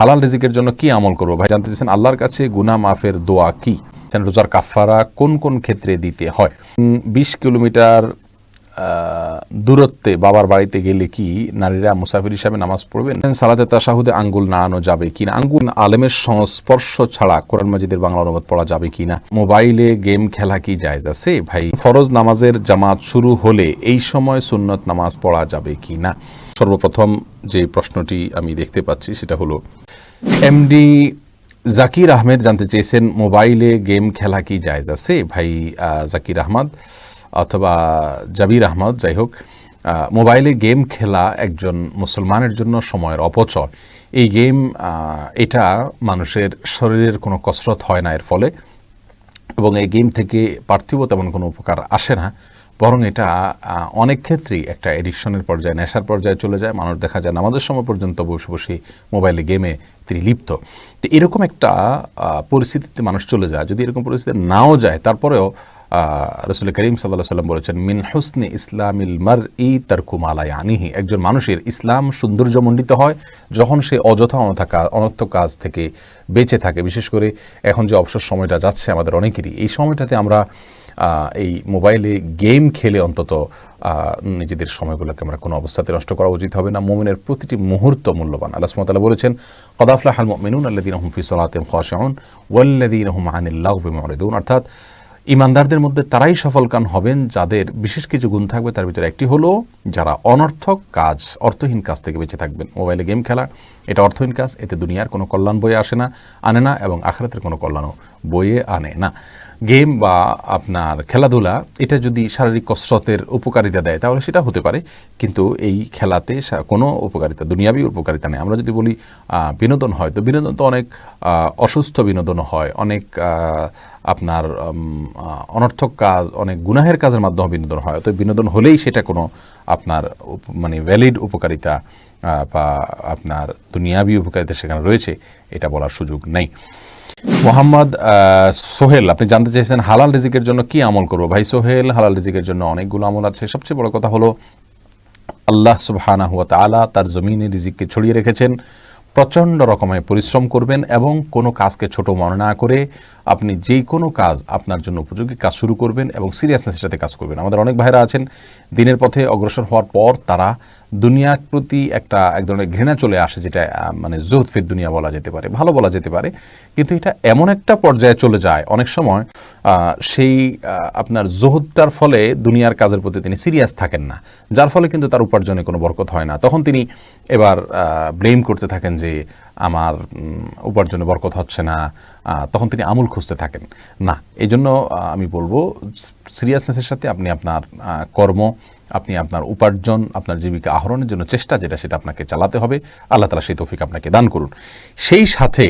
হালাল রিজিকের জন্য কি আমল করবো ভাই জানতে চাইছেন। আল্লাহর কাছে গুনাহ মাফের দোয়া কি, রোজার কাফারা কোন কোন ক্ষেত্রে দিতে হয়, 20 কিলোমিটার দূরত্বে বাবার বাড়িতে গেলে কি নারীরা মুসাফির হিসাবে নামাজ পড়বেন, সালাতে তাশাহুদে আঙ্গুল নাড়ানো যাবে কিনা, আঙ্গুল আলেমের সংস্পর্শ ছাড়া কোরআন মাজিদের বাংলা অনুবাদ পড়া যাবে কিনা, মোবাইলে গেম খেলা কি জায়েজ আছে ভাই, ফরজ নামাজের জামাত শুরু হলে এই সময় সুন্নত নামাজ পড়া যাবে কিনা। সর্বপ্রথম যে প্রশ্নটি আমি দেখতে পাচ্ছি সেটা হলো এমডি জাকির আহমেদ জানতে চেয়েছেন মোবাইলে গেম খেলা কি জায়েজ আছে ভাই। জাকির আহমদ অথবা জাবির আহমদ, যাই হোক, মোবাইলে গেম খেলা একজন মুসলমানের জন্য সময়ের অপচয়। এই গেম এটা মানুষের শরীরের কোনো কসরত হয় না এর ফলে, এবং এই গেম থেকে পার্থিব তেমন কোনো উপকার আসে না, বরং এটা অনেক ক্ষেত্রেই একটা এডিকশনের পর্যায়ে, নেশার পর্যায়ে চলে যায়। মানুষ দেখা যায় নামাজের সময় পর্যন্ত বসে বসে মোবাইলে গেমে তিনি লিপ্ত। তো এরকম একটা পরিস্থিতিতে মানুষ চলে যায়। যদি এরকম পরিস্থিতি নাও যায়, তারপরেও রাসূল করিম সাল্লাল্লাহু আলাইহি ওয়াসাল্লাম বলেছেন, মিন হুসনি ইসলামিল মারই তারকু মা লা ইয়ানিহি, একজন মানুষের ইসলাম সৌন্দর্যমণ্ডিত হয় যখন সে অযথা অনর্থক কাজ থেকে বেঁচে থাকে। বিশেষ করে এখন যে অবসর সময়টা যাচ্ছে আমাদের অনেকেরই, এই সময়টাতে আমরা এই মোবাইলে গেম খেলে অন্তত নিজেদের সময়গুলোকে আমরা কোনো অবস্থাতে নষ্ট করা উচিত হবে না। মুমিনের প্রতিটি মুহূর্ত মূল্যবান। আল্লাহ সুবহানাহু ওয়া তাআলা বলেছেন, ক্বাদ আফলাহাল মুমিনুন আল্লাযীনা হুম ফি সালাতিহিম খাশিউন ওয়াল্লাযীনা হুম আনিল লাগবি মুরিদুন, অর্থাৎ ইমানদারদের মধ্যে তারাই সফলকাম হবেন যাদের বিশেষ কিছু গুণ থাকবে। তার ভিতরে একটি হলো যারা অনর্থক কাজ, অর্থহীন কাজ থেকে বেঁচে থাকবেন। মোবাইলে গেম খেলা এটা অর্থহীন কাজ, এতে দুনিয়ার কোনো কল্যাণ বয়ে আনে না এবং আখিরাতের কোনো কল্যাণও বয়ে আনে না। গেম বা আপনার খেলাধুলা এটা যদি শারীরিক কসরতের উপকারিতা দেয় তাহলে সেটা হতে পারে, কিন্তু এই খেলাতে কোনো উপকারিতা, দুনিয়াবী উপকারিতা নেই। আমরা যদি বলি বিনোদন হয়, তো বিনোদন তো অনেক অসুস্থ বিনোদনও হয়, অনেক আপনার অনর্থক কাজ, অনেক গুনাহের কাজের মাধ্যমে বিনোদন হয়। তো বিনোদন হলেই সেটা কোনো আপনার মানে ভ্যালিড উপকারিতা বা আপনার দুনিয়াবী উপকারিতা সেখানে রয়েছে এটা বলার সুযোগ নেই। মোহাম্মদ সোহেল আপনি জানতে চেয়েছেন হালাল রিজিকের জন্য কি আমল করবো ভাই। সোহেল, হালাল রিজিকের জন্য অনেকগুলো আমল আছে। সবচেয়ে বড় কথা হলো আল্লাহ সুবহানাহু ওয়া তাআলা তার জমিনে রিজিককে ছড়িয়ে রেখেছেন। প্রচণ্ড রকমের পরিশ্রম করবেন এবং কোনো কাজকে ছোট মনে না করে আপনি যে কোনো কাজ আপনার জন্য উপযোগী কাজ শুরু করবেন এবং সিরিয়াসনেসের সাথে কাজ করবেন। আমাদের অনেক ভাইরা আছেন দিনের পথে অগ্রসর হওয়ার পর তারা দুনিয়ার প্রতি এক ধরনের ঘৃণা চলে আসে, যেটা মানে জুহদ ফিদ দুনিয়া বলা যেতে পারে, ভালো বলা যেতে পারে, কিন্তু এটা এমন একটা পর্যায়ে চলে যায় অনেক সময় সেই আপনার জুহদটার ফলে দুনিয়ার কাজের প্রতি তিনি সিরিয়াস থাকেন না, যার ফলে কিন্তু তার উপার্জনে কোনো বরকত হয় না। তখন তিনি এবার ব্লেম করতে থাকেন যে আমার উপার্জনে বরকত হচ্ছে না, তখন তিনি আমল খুঁজতে থাকেন না। এই জন্য আমি বলবো সিরিয়াসনেসের সাথে আপনি আপনার কর্ম, আপনি আপনার উপার্জন, আপনার জীবিকা আহরণের জন্য চেষ্টা যেটা সেটা আপনাকে চালাতে হবে। আল্লাহ তাআলা সেই তৌফিক আপনাকে দান করুন। সেই সাথে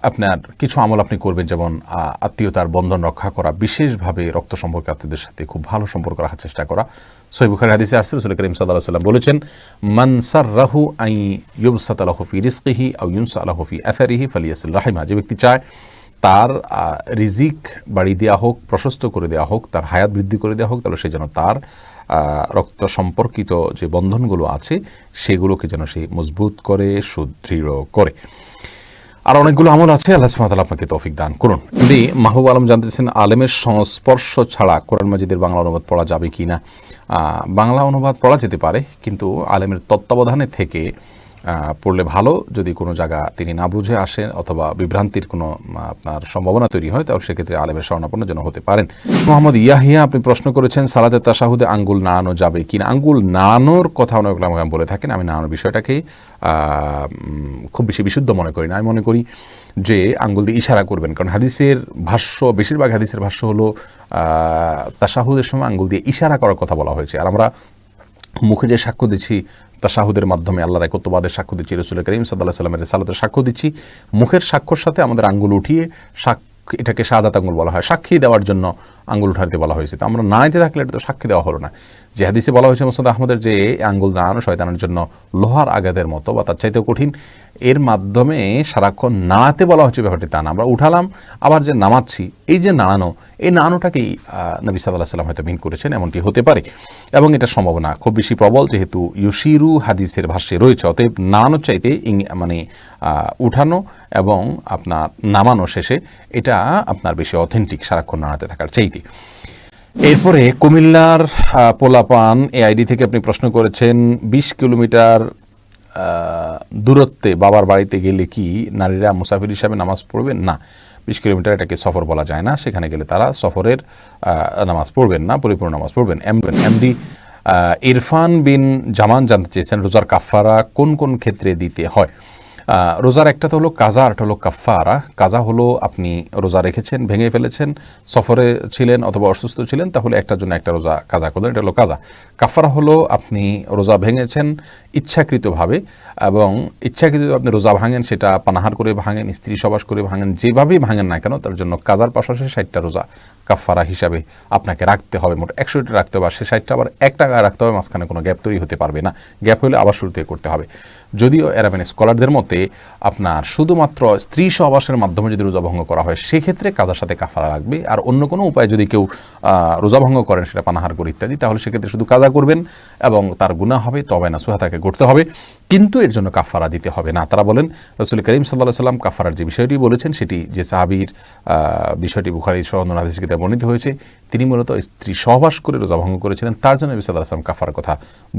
আপনার কিছু আমল আপনি করবেন, যেমন আত্মীয়তার বন্ধন রক্ষা করা, বিশেষভাবে রক্ত সম্পর্কে আত্মীয়দের সাথে খুব ভালো সম্পর্ক রাখার চেষ্টা করা। সহিহ বুখারী হাদিসে আসছে রাসূল করিম সাল্লাল্লাহু আলাইহি ওয়াসাল্লাম বলেছেন, মান সাররাহু আন ইউবসাতা লাহু ফি রিজকিহি আও ইউনসা লাহু ফি আসারিহি ফালিয়াসিল রাহিমা, যে ব্যক্তি চায় তার রিজিক বাড়িয়ে দেওয়া হোক, প্রশস্ত করে দেওয়া হোক, তার হায়াত বৃদ্ধি করে দেওয়া হোক, তাহলে সে যেন তার রক্ত সম্পর্কিত যে বন্ধনগুলো আছে সেগুলোকে যেন সে মজবুত করে, সুদৃঢ় করে। আর অনেকগুলো আমল আছে, আল্লাহ সুবহানাহু ওয়া তাআলা আপনাকে তৌফিক দান করুন। যদি মাহবুব আলম জানতেছেন আলেমের সংস্পর্শ ছাড়া কোরআন মাজিদের বাংলা অনুবাদ পড়া যাবে কি না। বাংলা অনুবাদ পড়া যেতে পারে, কিন্তু আলেমের তত্ত্বাবধানে থেকে পড়লে ভালো। যদি কোনো জায়গা তিনি না বুঝে আসেন অথবা বিভ্রান্তির কোনো আপনার সম্ভাবনা তৈরি হয়, তাহলে সেক্ষেত্রে আলেমের শরণাপন্ন যেন হতে পারেন। মোহাম্মদ ইয়াহিয়া আপনি প্রশ্ন করেছেন সালাতে তাশাহুদে আঙ্গুল নাড়ানো যাবে কিনা। আঙ্গুল নাড়ানোর কথা অনেক ওলামা বলে থাকেন, আমি নাড়ানোর বিষয়টাকে খুব বেশি বিশুদ্ধ মনে করি না। আমি মনে করি যে আঙ্গুল দিয়ে ইশারা করবেন, কারণ হাদিসের ভাষ্য, বেশিরভাগ হাদিসের ভাষ্য হলো তাশাহুদের সময় আঙ্গুল দিয়ে ইশারা করার কথা বলা হয়েছে। আর আমরা মুখে যে সাক্ষ্য দিচ্ছি তাশাহুদের মাধ্যমে, আল্লাহর একত্ববাদের সাক্ষ্য দিচ্ছি, রাসূল করিম সাল্লাল্লাহু আলাইহি ওয়াসাল্লামের রিসালাতের সাক্ষ্য দিচ্ছি, মুখের সাক্ষ্যর সাথে আমাদের আঙ্গুল উঠিয়ে এটাকে শাহাদাত আঙ্গুল বলা হয়, সাক্ষী দেওয়ার জন্য আঙ্গুল উঠাতে বলা হয়েছে। তো আমরা নাড়াইতে থাকলে এটা তো সাক্ষী দেওয়া হলো না। যে হাদিসে বলা হয়েছে মুসনাদ আহমদের যে আঙ্গুল নাড়ানো শয়তানের জন্য লোহার আঘাতের মতো বা তার চাইতেও কঠিন, এর মাধ্যমে সারাক্ষণ নাড়াতে বলা হচ্ছে ব্যাপারটি তা না। আমরা উঠালাম আবার যে নামাচ্ছি, এই যে নাড়ানো, এই নাড়ানোটাকেই নবী সাল্লাল্লাহু আলাইহি সাল্লাম হয়তো মিন করেছেন, এমনটি হতে পারে এবং এটা সম্ভাবনা খুব বেশি প্রবল, যেহেতু ইউশিরু হাদিসের ভাষ্যে রয়েছে। অতএব নাড়ানোর চাইতে মানে উঠানো এবং আপনার নামানো শেষে এটা আপনার বেশি অথেন্টিক সারাক্ষণ নাড়াতে থাকার চাইতে। এরপরে কুমিল্লার পোলাপান এআইডি থেকে আপনি প্রশ্ন করেছেন 20 কিলোমিটার দূরত্বে বাবার বাড়িতে গেলে কি নারীরা মুসাফির হিসাবে নামাজ পড়বেন? না, 20 কিলোমিটার এটাকে সফর বলা যায় না। সেখানে গেলে তারা সফরের নামাজ পড়বেন না, পরিপূর্ণ নামাজ পড়বেন। এমডি ইরফান বিন জামান জানতে চেয়েছেন রোজার কাফারা কোন কোন ক্ষেত্রে দিতে হয়। রোজার একটা তো হলো কাজা, আর একটা হলো কাফারা। কাজা হলো আপনি রোজা রেখেছেন, ভেঙে ফেলেছেন, সফরে ছিলেন অথবা অসুস্থ ছিলেন, তাহলে একটার জন্য একটা রোজা কাজা করলেন, এটা হলো কাজা। কাফারা হলো আপনি রোজা ভেঙেছেন ইচ্ছাকৃতভাবে, এবং ইচ্ছাকৃত আপনি রোজা ভাঙেন, সেটা পানাহার করে ভাঙেন, স্ত্রী সবাস করে ভাঙেন, যেভাবেই ভাঙেন না কেন, তার জন্য কাজার পাশাপাশি 60টা রোজা কাফারা হিসাবে আপনাকে রাখতে হবে। মোট 100টা রাখতে হবে, আর সে 60টা আবার একটা রাখতে হবে, মাঝখানে কোনো গ্যাপ তৈরি হতে পারবে না। গ্যাপ হলে আবার শুরু থেকে করতে হবে। যদিও অ্যারাবিয়ান স্কলারদের মতে আপনার শুধুমাত্র স্ত্রী সহবাসের মাধ্যমে যদি রোজা ভঙ্গ করা হয় সেক্ষেত্রে কাজার সাথে কাফারা লাগবে, আর অন্য কোনো উপায় যদি কেউ রোজা ভঙ্গ করেন, সেটা পানাহার করে ইত্যাদি, তাহলে সেক্ষেত্রে শুধু কাজা করবেন এবং তার গুনাহ হবে, তবে না সুহা তাকে করতে হবে, কিন্তু এর জন্য কাফারা দিতে হবে না। তারা বলেন রাসূল করিম সাল্লাল্লাহু আলাইহি সাল্লাম কাফারার যে বিষয়টি বলেছেন, সেটি যে সাহাবীর বিষয়টি বুখারী সহ অন্য হাদিস কিতাবে বর্ণিত হয়েছে, তিনি মূলত স্ত্রী সহবাস করে রোজা ভঙ্গ করেছিলেন, তার জন্য নবী সাল্লাল্লাহু আলাইহি সাল্লাম কাফারার কথা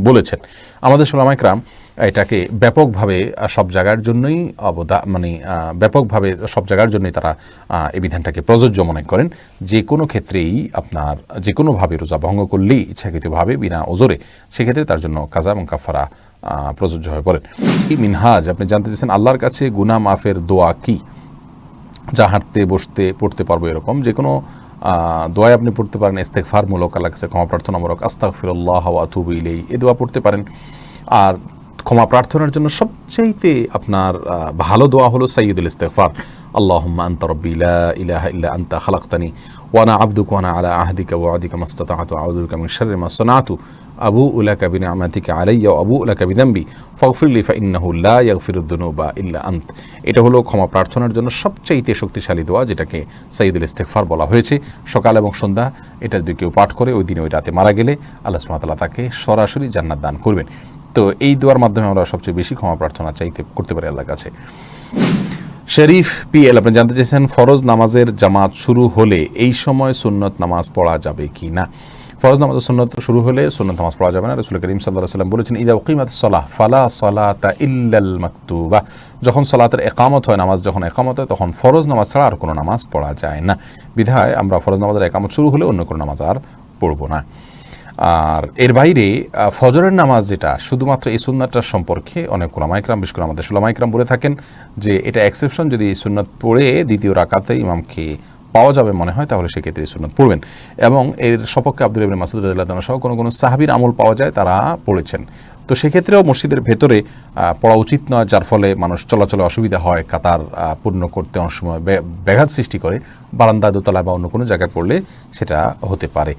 বলেছেন। আমাদের উলামায়ে কেরাম এটাকে ব্যাপকভাবে সব জায়গার জন্যই ব্যাপকভাবে সব জায়গার জন্যই তারা এই বিধানটাকে প্রযোজ্য মনে করেন। যে কোনো ক্ষেত্রেই আপনার যে কোনোভাবে রোজা ভঙ্গ করলেই ইচ্ছাকৃতভাবে বিনা ওজরে, সেক্ষেত্রে তার জন্য কাজা এবং কাফারা প্রযোজ্য হয়ে পড়েন। এই মিনহাজ আপনি জানতে চাইছেন আল্লাহর কাছে গুনাহ মাফের দোয়া কি, যা হাঁটতে বসতে পড়তে পারবো এরকম যে কোনো দোয়া আপনি পড়তে পারেন। ইস্তেগফারমূলক, আল্লাহর কাছে ক্ষমা প্রার্থনামূলক, আস্তাগফিরুল্লাহ ওয়া আতুবু ইলাইহি, এই দোয়া পড়তে পারেন। আর ক্ষমা প্রার্থনার জন্য সবচাইতে আপনার ভালো দোয়া হলো সাইয়্যিদুল ইস্তিগফার, আল্লাহুম্মা আনতা রাব্বি লা ইলাহা ইল্লা আনতা খালাকতানি ওয়া আনা আবদুকা ওয়া আনা আলা আহদিকা ওয়া ওয়াদিকা মাসতাতা'তু আউযু বিকা মিন শাররি মা সানাতু আবুউ লাকা বিনি'মাতিকা আলাইয়া ওয়া আবুউ লাকা বিযামবি ফাগফিরলি ফাইন্নাহু লা ইয়াগফিরুদ দুনুবা ইল্লা আনত। এটা হলো ক্ষমা প্রার্থনার জন্য সবচাইতে শক্তিশালী দোয়া, যেটাকে সাইয়্যিদুল ইস্তিগফার বলা হয়েছে। সকাল এবং সন্ধ্যা এটা যদি কেউ পাঠ করে, ওই দিনে ওই রাতে মারা গেলে আল্লাহ সুবহানাহু ওয়া তাআলা তাকে সরাসরি জান্নাত দান করবেন। তো এই দোয়ার মাধ্যমে আমরা সবচেয়ে বেশি ক্ষমা প্রার্থনা করতে পারি আল্লাহর কাছে। শরীফ পিএল আপনি জানতে চেয়েছেন ফরজ নামাজের জামাত শুরু হলে এই সময় সুন্নত নামাজ পড়া যাবে কি না। ফরজ নামাজের সুন্নত শুরু হলে সুন্নত নামাজ পড়া যাবে না। রাসূল করিম সাল্লাল্লাহু আলাইহি ওয়াসাল্লাম বলেছেন ইযা উকিমাতিস সালাহ ফালা সালাতা ইল্লাল মাকতুবা, যখন সালাতের ইকামত হয়, নামাজ যখন ইকামত হয়, তখন ফরজ নামাজ ছাড়া আর কোনো নামাজ পড়া যায় না। বিধায় আমরা ফরজ নামাজের ইকামত শুরু হলে অন্য কোনো নামাজ আর পড়ব না। আর এর বাইরে ফজরের নামাজ যেটা, শুধুমাত্র এই সুন্নাতটার সম্পর্কে অনেক উলামায়ে কেরাম, বিশেষ করে আমাদের উলামায়ে কেরাম বলে থাকেন যে এটা এক্সেপশন, যদি সুন্নাত পড়ে দ্বিতীয় রাকাতে ইমামকে পাওয়া যাবে মনে হয়, তাহলে সেক্ষেত্রে সুন্নাত পড়বেন। এবং এর সপক্ষে আব্দুল্লাহ ইবনে মাসউদ রাদিয়াল্লাহু আনহু সহ কোনো সাহাবীর আমল পাওয়া যায়, তারা পড়েছেন। তো সেক্ষেত্রেও মসজিদের ভেতরে পড়া উচিত নয়, যার ফলে মানুষ চলাচলে অসুবিধা হয়, কাতার পূর্ণ করতে অনেক সময় ব্যাঘাত সৃষ্টি করে। বারান্দা, দোতলা বা অন্য কোনো জায়গায় পড়লে সেটা হতে পারে।